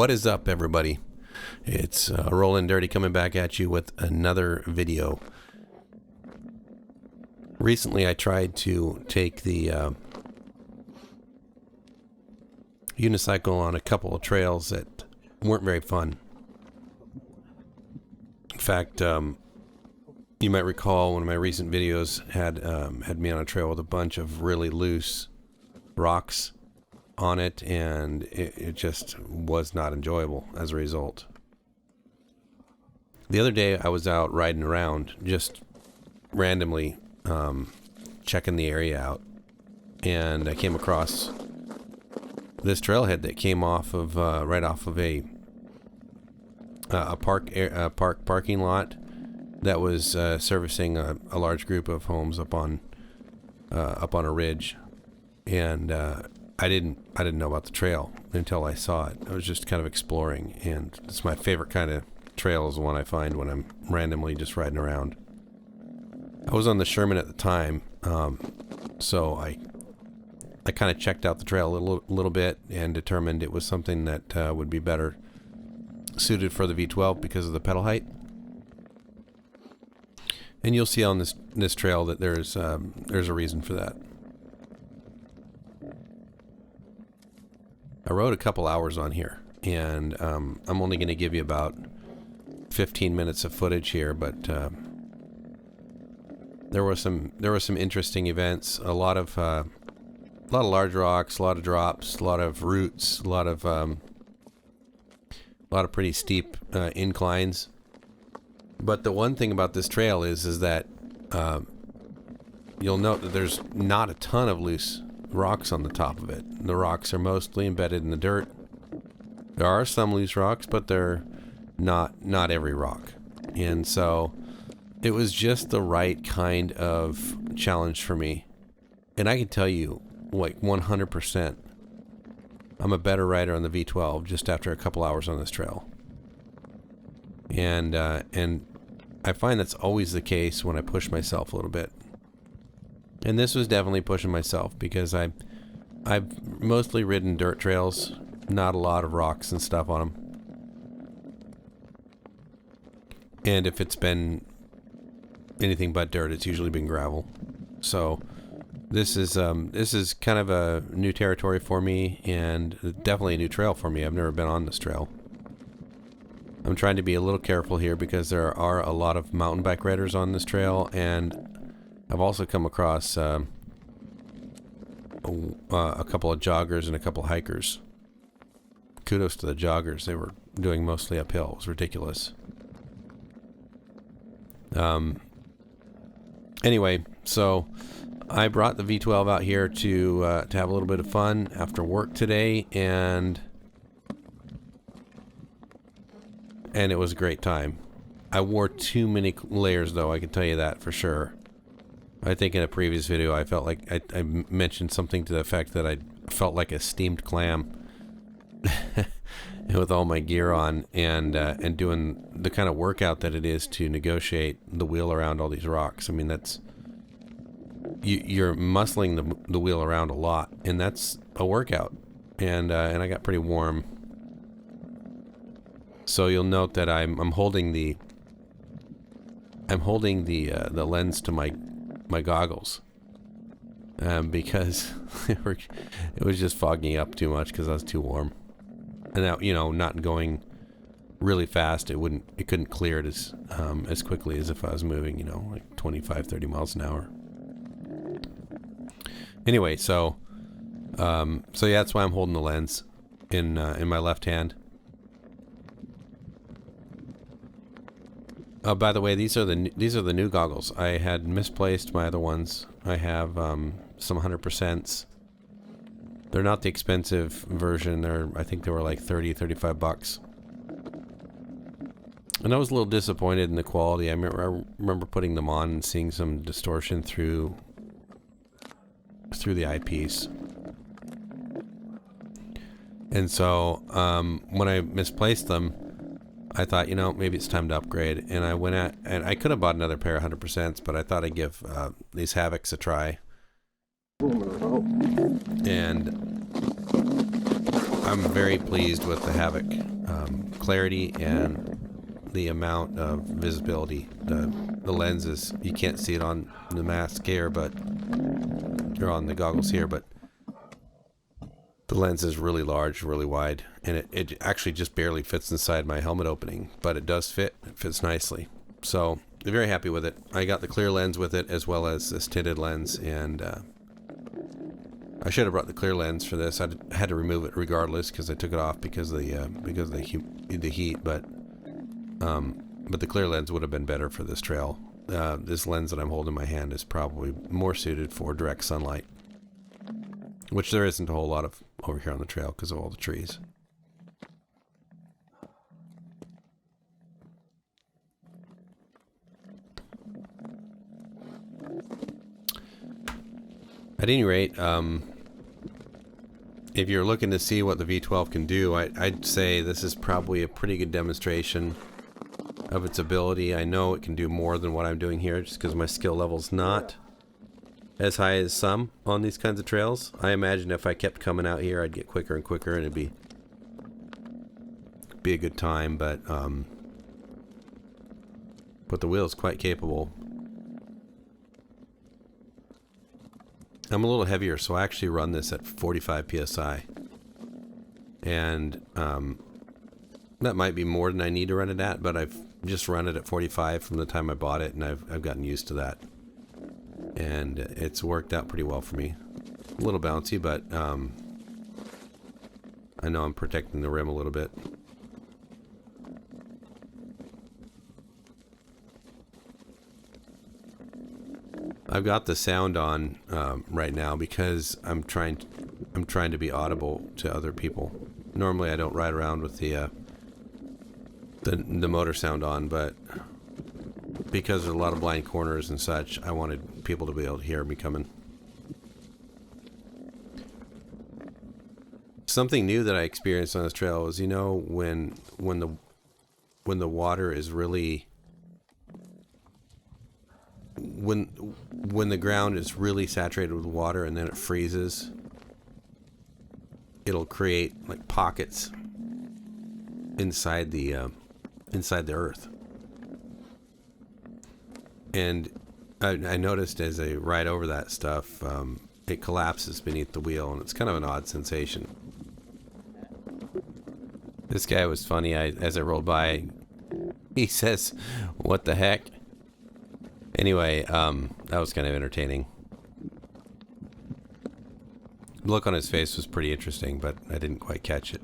What is up, everybody? It's Rollin' Dirty coming back at you with another video. Recently, I tried to take the unicycle on a couple of trails that weren't very fun. In fact, you might recall one of my recent videos had me on a trail with a bunch of really loose rocks on it, and it just was not enjoyable as a result. The other day I was out riding around, just randomly checking the area out, and I came across this trailhead that came off of right off of a parking lot that was servicing a large group of homes up on a ridge, and I didn't know about the trail until I saw it. I was just kind of exploring, and it's my favorite kind of trail, is the one I find when I'm randomly just riding around. I was on the Sherman at the time, so I kind of checked out the trail a little bit and determined it was something that would be better suited for the V12 because of the pedal height. And you'll see on this trail that there's a reason for that. I rode a couple hours on here, and I'm only going to give you about 15 minutes of footage here, but there were some interesting events. A lot of large rocks, a lot of drops, a lot of roots, a lot of pretty steep inclines. But the one thing about this trail is that you'll note that there's not a ton of loose rocks on the top of it. The rocks are mostly embedded in the dirt. There are some loose rocks, but they're not every rock. And so it was just the right kind of challenge for me. And I can tell you, like 100%, I'm a better rider on the V12 just after a couple hours on this trail. And I find that's always the case when I push myself a little bit. And this was definitely pushing myself, because I've mostly ridden dirt trails, not a lot of rocks and stuff on them. And if it's been anything but dirt, it's usually been gravel. So this is kind of a new territory for me, and definitely a new trail for me. I've never been on this trail. I'm trying to be a little careful here because there are a lot of mountain bike riders on this trail, and I've also come across a couple of joggers and a couple of hikers. Kudos to the joggers. They were doing mostly uphill. It was ridiculous. Anyway, so I brought the V12 out here to have a little bit of fun after work today, and it was a great time. I wore too many layers, though, I can tell you that for sure. I think in a previous video I felt like I mentioned something to the effect that I felt like a steamed clam with all my gear on, and doing the kind of workout that it is to negotiate the wheel around all these rocks. I mean, that's you're muscling the wheel around a lot, and that's a workout. And I got pretty warm. So you'll note that I'm holding the lens to my goggles, because it was just fogging up too much because I was too warm. And that, not going really fast, it couldn't clear it as quickly as if I was moving, like 25, 30 miles an hour. Anyway, so yeah, that's why I'm holding the lens in my left hand. By the way, these are the new goggles. I had misplaced my other ones. I have some 100%s. They're not the expensive version. I think they were like 30, 35 bucks. And I was a little disappointed in the quality. I remember putting them on and seeing some distortion through the eyepiece. And so when I misplaced them, I thought, maybe it's time to upgrade. And and I could have bought another pair of 100%s, but I thought I'd give these Havocs a try. And I'm very pleased with the Havoc clarity and the amount of visibility. The lenses, you can't see it on the mask here, but or on the goggles here, but the lens is really large, really wide, and it actually just barely fits inside my helmet opening, but it does fit. It fits nicely. So I'm very happy with it. I got the clear lens with it as well as this tinted lens, and I should have brought the clear lens for this. I had to remove it regardless because I took it off because of the heat, but the clear lens would have been better for this trail. This lens that I'm holding in my hand is probably more suited for direct sunlight, which there isn't a whole lot of over here on the trail because of all the trees. At any rate, if you're looking to see what the V12 can do, I'd say this is probably a pretty good demonstration of its ability. I know it can do more than what I'm doing here just because my skill level's not as high as some on these kinds of trails. I imagine if I kept coming out here, I'd get quicker and quicker, and it'd be a good time. But the wheel is quite capable. I'm a little heavier, so I actually run this at 45 psi, and that might be more than I need to run it at, but I've just run it at 45 from the time I bought it, and I've gotten used to that, and it's worked out pretty well for me. A little bouncy, but I know I'm protecting the rim a little bit. I've got the sound on right now because I'm trying to be audible to other people. Normally I don't ride around with the motor sound on, but because there's a lot of blind corners and such, I wanted people to be able to hear me coming. Something new that I experienced on this trail is, you know, when the water is really when the ground is really saturated with water and then it freezes, it'll create like pockets inside the earth. And I noticed as I ride over that stuff, it collapses beneath the wheel, and it's kind of an odd sensation. This guy was funny. As I rolled by, he says, "What the heck?" Anyway, that was kind of entertaining. The look on his face was pretty interesting, but I didn't quite catch it.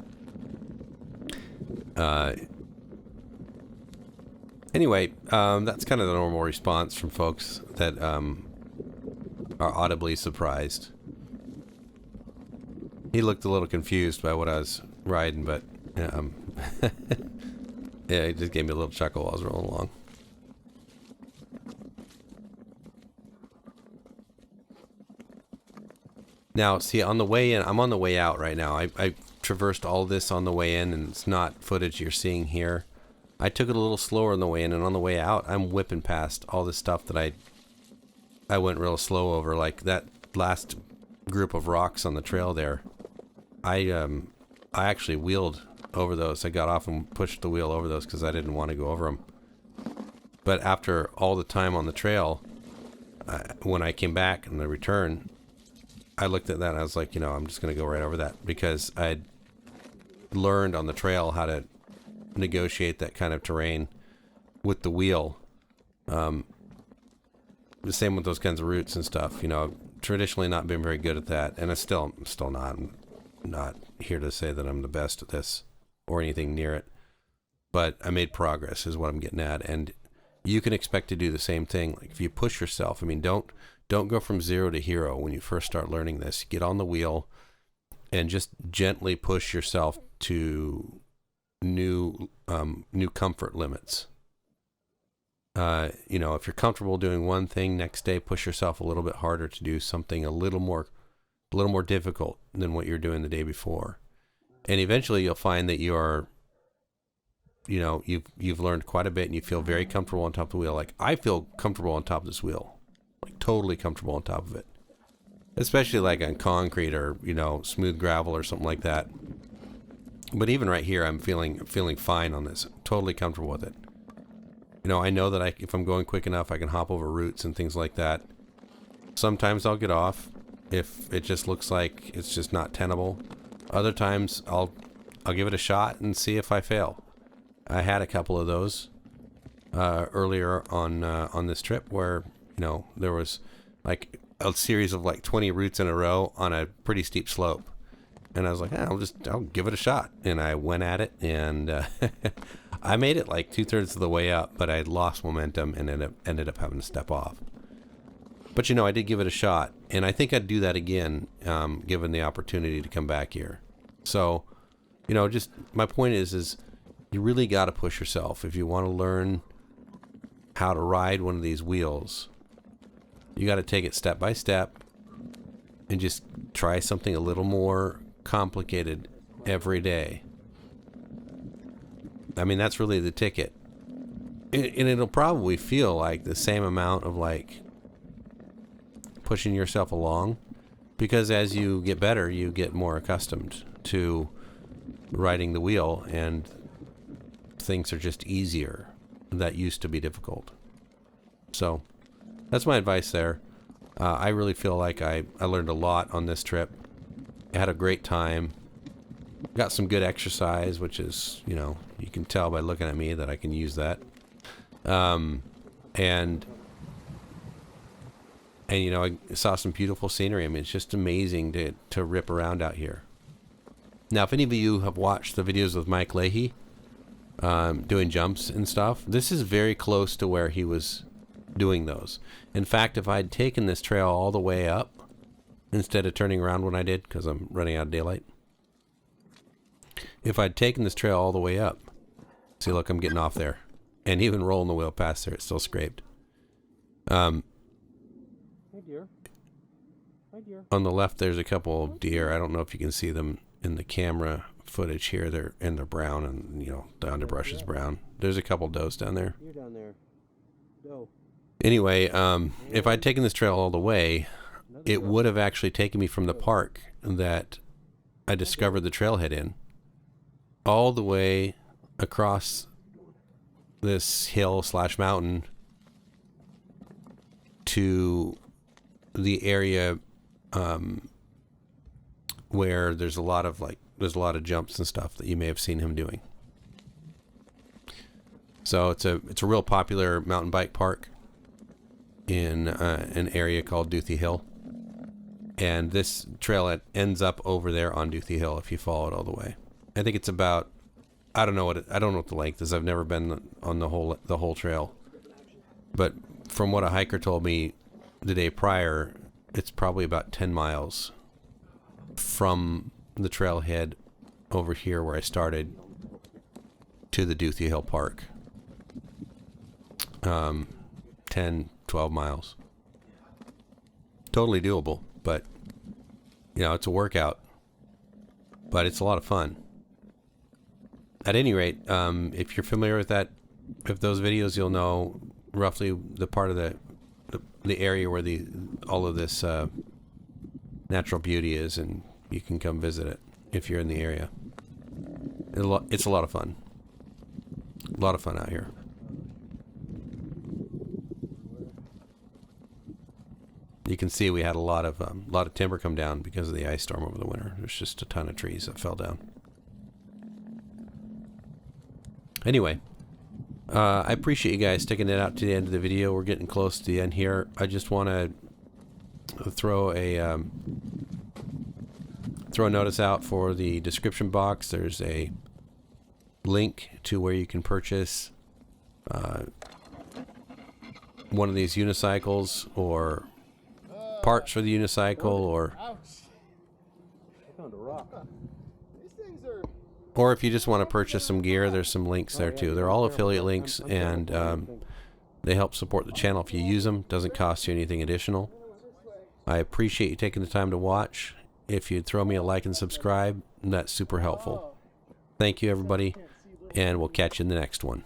Anyway, that's kind of the normal response from folks that are audibly surprised. He looked a little confused by what I was riding, but yeah, he just gave me a little chuckle while I was rolling along. Now, see, on the way in, I'm on the way out right now. I traversed all this on the way in, and it's not footage you're seeing here. I took it a little slower on the way in, and on the way out, I'm whipping past all this stuff that I went real slow over. Like that last group of rocks on the trail there, I actually wheeled over those. I got off and pushed the wheel over those because I didn't want to go over them. But after all the time on the trail, when I came back and the return, I looked at that and I was like, you know, I'm just going to go right over that because I'd learned on the trail how to negotiate that kind of terrain with the wheel. The same with those kinds of routes and stuff. You know, traditionally not been very good at that, and I'm still not. I'm not here to say that I'm the best at this or anything near it, but I made progress is what I'm getting at, and you can expect to do the same thing. Like if you push yourself, I mean, don't go from zero to hero when you first start learning this. Get on the wheel and just gently push yourself to new comfort limits. You know, if you're comfortable doing one thing, next day push yourself a little bit harder to do something a little more difficult than what you're doing the day before. And eventually you'll find that you've learned quite a bit and you feel very comfortable on top of the wheel. Like I feel comfortable on top of this wheel. Like totally comfortable on top of it, especially like on concrete or, you know, smooth gravel or something like that. But even right here, I'm feeling fine on this. Totally comfortable with it. You know, I know that if I'm going quick enough, I can hop over roots and things like that. Sometimes I'll get off if it just looks like it's just not tenable. Other times I'll give it a shot and see if I fail. I had a couple of those earlier on this trip where, you know, there was like a series of like 20 roots in a row on a pretty steep slope. And I was like, I'll give it a shot. And I went at it, and I made it like 2/3 of the way up, but I lost momentum and ended up having to step off. But, you know, I did give it a shot, and I think I'd do that again, given the opportunity to come back here. So, you know, just my point is you really got to push yourself if you want to learn how to ride one of these wheels. You got to take it step by step and just try something a little more complicated every day. I mean, that's really the ticket. And it'll probably feel like the same amount of like pushing yourself along, because as you get better, you get more accustomed to riding the wheel, and things are just easier that used to be difficult. So that's my advice there. I really feel like I learned a lot on this trip. I had a great time. Got some good exercise, which is, you know, you can tell by looking at me that I can use that. And you know, I saw some beautiful scenery. I mean, it's just amazing to rip around out here. Now, if any of you have watched the videos with Mike Leahy, doing jumps and stuff, this is very close to where he was doing those. In fact, if I'd taken this trail all the way up instead of turning around when I did, because I'm running out of daylight, if I'd taken this trail all the way up, see, look, I'm getting off there, and even rolling the wheel past there, it's still scraped. Hi, dear. Hi, dear. On the left, there's a couple of deer. I don't know if you can see them in the camera footage here. They're brown, and you know the underbrush is brown. There's a couple does down there. You're down there. Doe. Anyway, if I'd taken this trail all the way, it would have actually taken me from the park that I discovered the trailhead in, all the way across this hill / mountain to the area where there's a lot of jumps and stuff that you may have seen him doing. So it's a real popular mountain bike park in an area called Duthie Hill, and this trail ends up over there on Duthie Hill if you follow it all the way. I think it's about, I don't know what the length is. I've never been on the whole trail, but from what a hiker told me the day prior, it's probably about 10 miles from the trailhead over here where I started to the Duthie Hill Park. 10, 12 miles. Totally doable, but you know, it's a workout, but it's a lot of fun. At any rate, if you're familiar with with those videos, you'll know roughly the part of the area where all of this natural beauty is, and you can come visit it if you're in the area. It's a lot of fun. A lot of fun out here. You can see we had a lot of timber come down because of the ice storm over the winter. There's just a ton of trees that fell down. Anyway, I appreciate you guys sticking it out to the end of the video. We're getting close to the end here. I just want to throw a notice out for the description box. There's a link to where you can purchase one of these unicycles, or parts for the unicycle, or if you just want to purchase some gear, there's some links there too. They're all affiliate links, and they help support the channel if you use them. Doesn't cost you anything additional. I appreciate you taking the time to watch. If you'd throw me a like and subscribe, that's super helpful. Thank you, everybody, and we'll catch you in the next one.